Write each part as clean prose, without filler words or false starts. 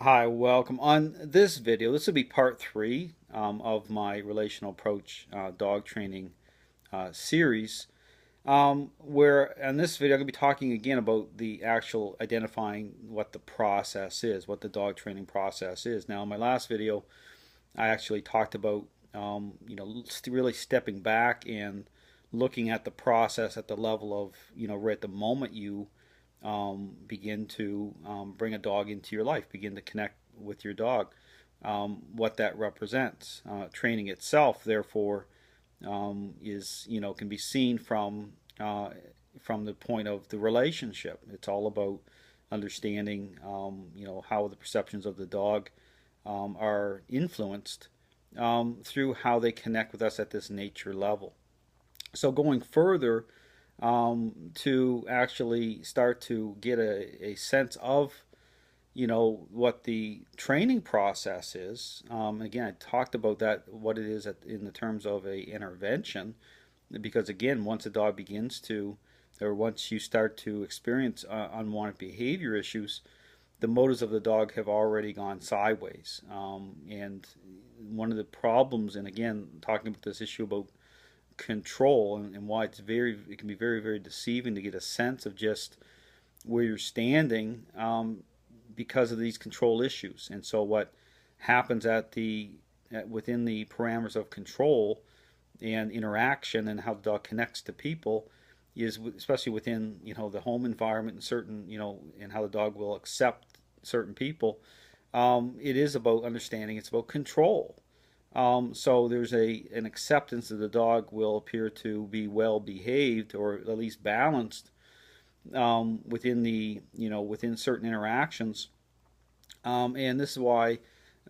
Hi, welcome. On this video, this will be part three of my relational approach dog training series. Where in this video, I'm going to be talking again about the actual identifying what the process is, what the dog training process is. Now, in my last video, I actually talked about really stepping back and looking at the process at the level of right at the moment you begin to bring a dog into your life, begin to connect with your dog, what that represents. Training itself, therefore, is can be seen from the point of the relationship. It's all about understanding how the perceptions of the dog are influenced through how they connect with us at this nature level. So going further, to actually start to get a sense of what the training process is. Again, I talked about that, what it is in the terms of a intervention, because again, once a dog begins to, or once you start to experience unwanted behavior issues, the motives of the dog have already gone sideways. And one of the problems, and again, talking about this issue about control and why it can be very deceiving to get a sense of just where you're standing, because of these control issues. And so what happens within the parameters of control and interaction and how the dog connects to people is, especially within the home environment and certain and how the dog will accept certain people. It is about understanding. It's about control. So there's an acceptance that the dog will appear to be well behaved or at least balanced within within certain interactions, and this is why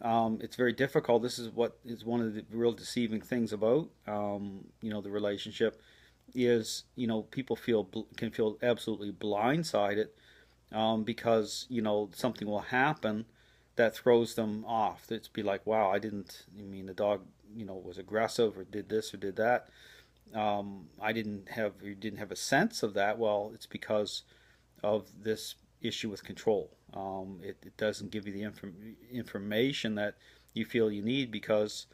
it's very difficult. This is what is one of the real deceiving things about the relationship is people can feel absolutely blindsided because something will happen that throws them off. It's be like, wow, I mean, the dog was aggressive or did this or did that. You didn't have a sense of that. Well, it's because of this issue with control. It doesn't give you the information that you feel you need because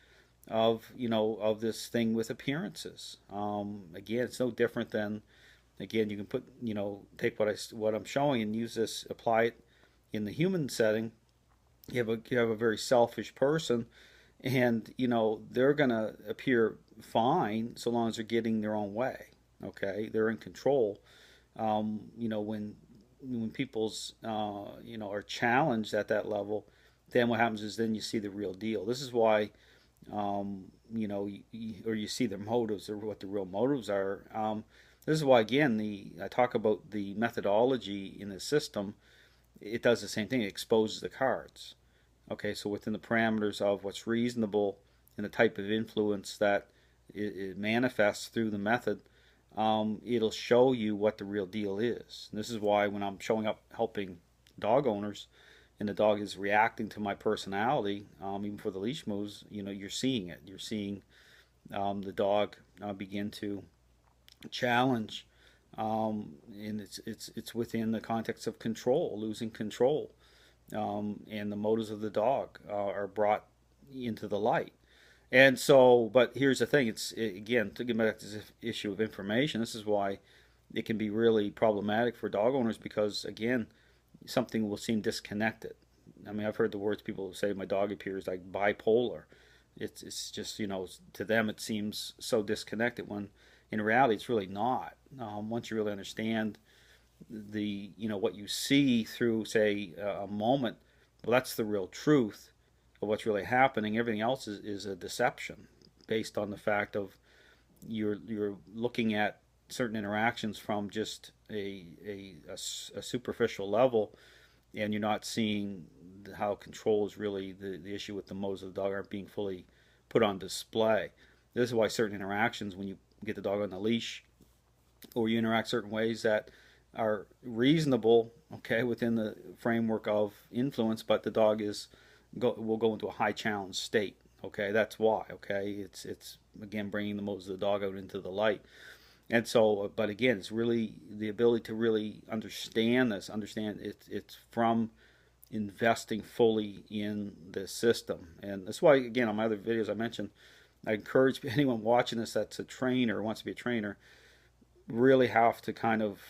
of of this thing with appearances. Again, it's no different than, again, you can put take what I'm showing and use this, apply it in the human setting. You have a very selfish person, and they're gonna appear fine so long as they're getting their own way. Okay, they're in control. When people's are challenged at that level, then what happens is then you see the real deal. This is why or you see their motives or what the real motives are. This is why, again, I talk about the methodology in the system. It does the same thing. It exposes the cards. Okay, so within the parameters of what's reasonable and the type of influence that it manifests through the method, it'll show you what the real deal is. And this is why when I'm showing up helping dog owners and the dog is reacting to my personality, even for the leash moves, you're seeing it. You're seeing the dog begin to challenge, and it's within the context of control, losing control, and the motives of the dog are brought into the light. And so, but here's the thing: again, to get back to this issue of information. This is why it can be really problematic for dog owners because, again, something will seem disconnected. I mean, I've heard the words people say, "My dog appears like bipolar." It's just to them it seems so disconnected when in reality it's really not. Once you really understand what you see through, say, a moment, well, that's the real truth of what's really happening. Everything else is a deception based on the fact of you're looking at certain interactions from just a superficial level, and you're not seeing how control is really the issue with the motives of the dog aren't being fully put on display. This is why certain interactions, when you get the dog on the leash or you interact certain ways that are reasonable, okay, within the framework of influence, but the dog will go into a high challenge state. Okay, that's why. Okay, it's again bringing the motives of the dog out into the light. And so, but again, it's really the ability to really understand this. Understand it's from investing fully in the system. And that's why, again, on my other videos I mentioned, I encourage anyone watching this that's a trainer or wants to be a trainer really have to kind of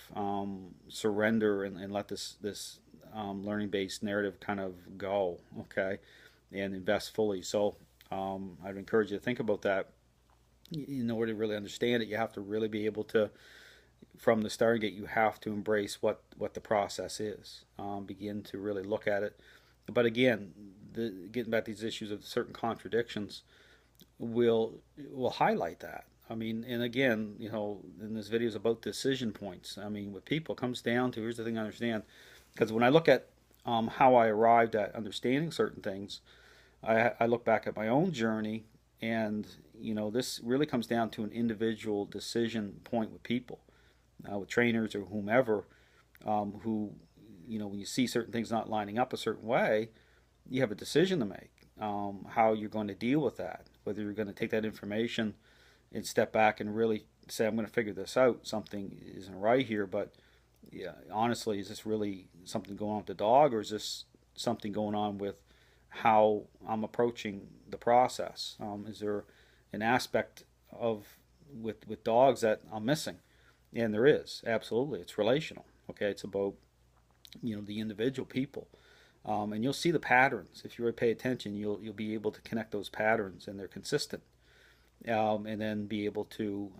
surrender and let this learning based narrative kind of go, okay, and invest fully. So I'd encourage you to think about that. In order to really understand it, you have to really be able to, from the starting gate, you have to embrace what the process is. Begin to really look at it. But again, getting back to these issues of certain contradictions will highlight that. I mean, and again, in this video is about decision points. I mean, with people, it comes down to, here's the thing I understand, because when I look at how I arrived at understanding certain things, I look back at my own journey, and this really comes down to an individual decision point with people, with trainers or whomever, who, when you see certain things not lining up a certain way, you have a decision to make, how you're going to deal with that, whether you're going to take that information and step back and really say, I'm going to figure this out. Something isn't right here, but yeah, honestly, is this really something going on with the dog, or is this something going on with how I'm approaching the process? Is there an aspect of with dogs that I'm missing? And there is, absolutely. It's relational. Okay, it's about the individual people, and you'll see the patterns if you really pay attention. You'll be able to connect those patterns, and they're consistent. And then be able to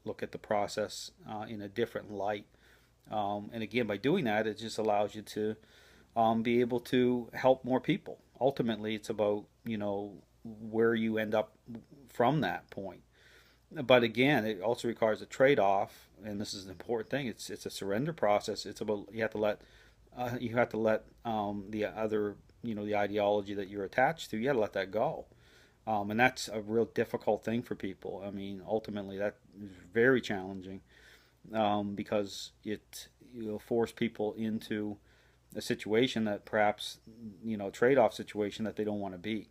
look at the process in a different light. And again, by doing that, it just allows you to be able to help more people. Ultimately, it's about where you end up from that point. But again, it also requires a trade-off, and this is an important thing. It's a surrender process. It's about you have to let the other the ideology that you're attached to. You have to let that go. And that's a real difficult thing for people. I mean, ultimately, that is very challenging because it force people into a situation that perhaps, a trade-off situation that they don't want to be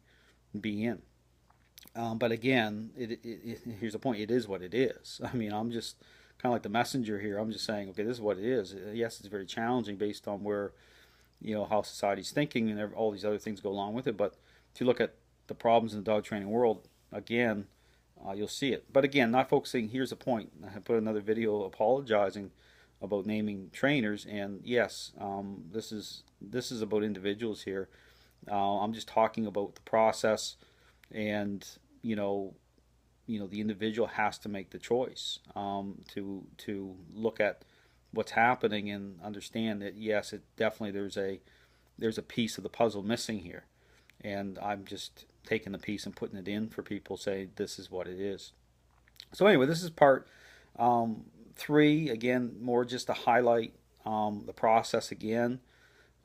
in. But again, here's the point. It is what it is. I mean, I'm just kind of like the messenger here. I'm just saying, okay, this is what it is. Yes, it's very challenging based on where, how society's thinking and all these other things go along with it. But if you look at the problems in the dog training world, again, you'll see it. But again, not focusing. Here's the point. I put another video apologizing about naming trainers, and yes, this is about individuals here. I'm just talking about the process, and the individual has to make the choice to look at what's happening and understand that yes, it definitely there's a piece of the puzzle missing here, and I'm just taking the piece and putting it in for people, say this is what it is. So anyway, this is part 3. Again, more just to highlight the process again,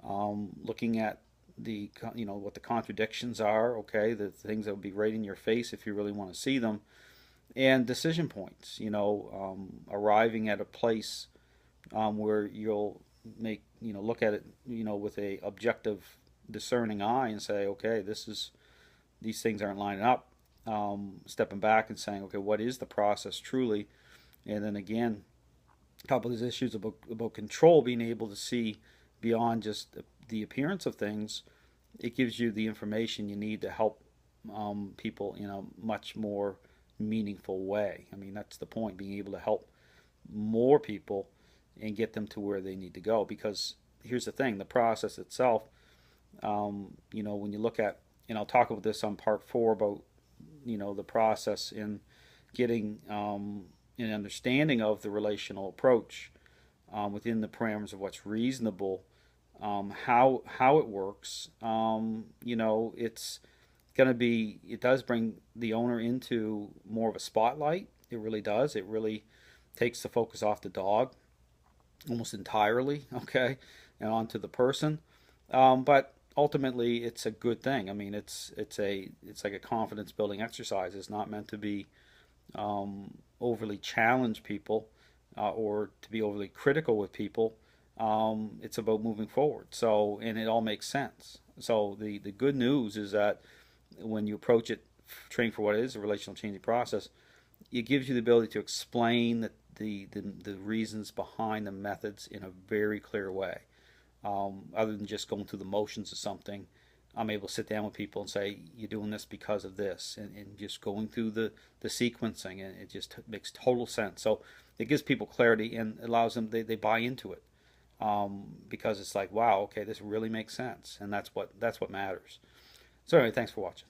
looking at the what the contradictions are, okay, the things that would be right in your face if you really want to see them, and decision points. Arriving at a place where you'll make look at it with a objective, discerning eye and say, okay, these things aren't lining up. Stepping back and saying, okay, what is the process truly? And then again, a couple of these issues about control, being able to see beyond just the appearance of things. It gives you the information you need to help people in a much more meaningful way. I mean, that's the point, being able to help more people and get them to where they need to go. Because here's the thing, the process itself, when you look at, and I'll talk about this on part 4 about, the process in getting an understanding of the relational approach within the parameters of what's reasonable, how it works. It's going to be, it does bring the owner into more of a spotlight. It really does. It really takes the focus off the dog almost entirely, okay, and onto the person. But ultimately, it's a good thing. I mean, it's like a confidence building exercise. It's not meant to be overly challenge people or to be overly critical with people. It's about moving forward. So, and it all makes sense. So the good news is that when you approach it, training for what it is, a relational changing process, it gives you the ability to explain the reasons behind the methods in a very clear way. other than just going through the motions of something. I'm able to sit down with people and say, you're doing this because of this, and just going through the sequencing, and it just makes total sense. So it gives people clarity and allows them, they buy into it, because it's like, wow, okay, this really makes sense, and that's what matters. So anyway, thanks for watching.